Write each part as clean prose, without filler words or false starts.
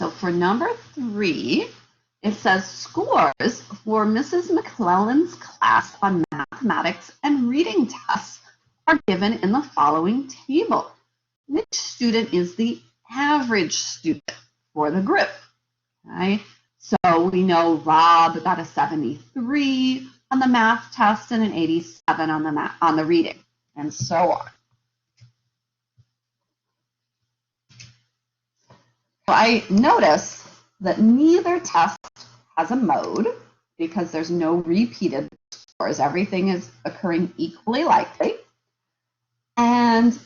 So for number 3, it says scores for Mrs. McClellan's class on mathematics and reading tests are given in the following table. Which student is the average student for the group? Okay. So we know Rob got a 73 on the math test and an 87 on the reading, and so on. So I notice that neither test has a mode because there's no repeated scores. Everything is occurring equally likely. And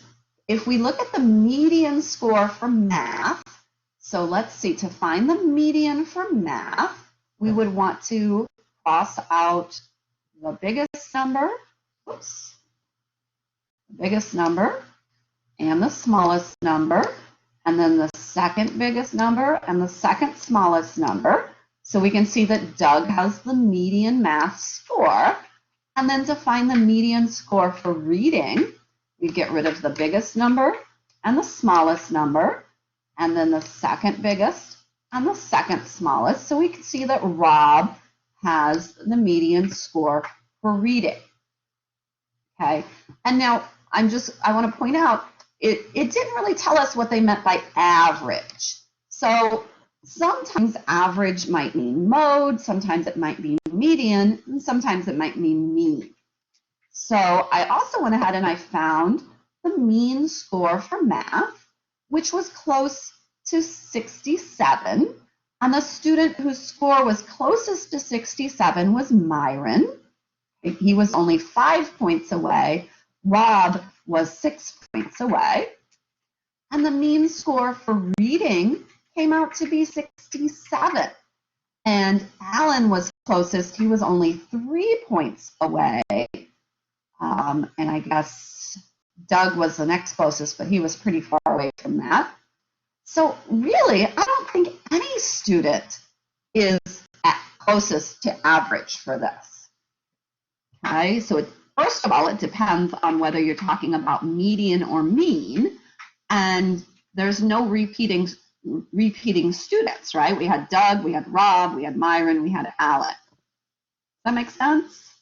if we look at the median score for math, so let's see, to find the median for math, we would want to cross out the biggest number, and the smallest number, and then the second biggest number and the second smallest number. So we can see that Doug has the median math score. And then to find the median score for reading, we get rid of the biggest number and the smallest number, and then the second biggest and the second smallest. So we can see that Rob has the median score for reading. Okay, and now I want to point out, it didn't really tell us what they meant by average. So sometimes average might mean mode, sometimes it might be median, and sometimes it might mean mean. So I also went ahead and I found the mean score for math, which was close to 67. And the student whose score was closest to 67 was Myron. He was only 5 points away. Rob was 6 points away. And the mean score for reading came out to be 67. And Alan was closest. He was only 3 points away. And I guess Doug was the next closest, but he was pretty far away from that. So really, I don't think any student is closest to average for this. Okay, so first of all, it depends on whether you're talking about median or mean, and there's no repeating students, right? We had Doug, we had Rob, we had Myron, we had Alan. Does that make sense?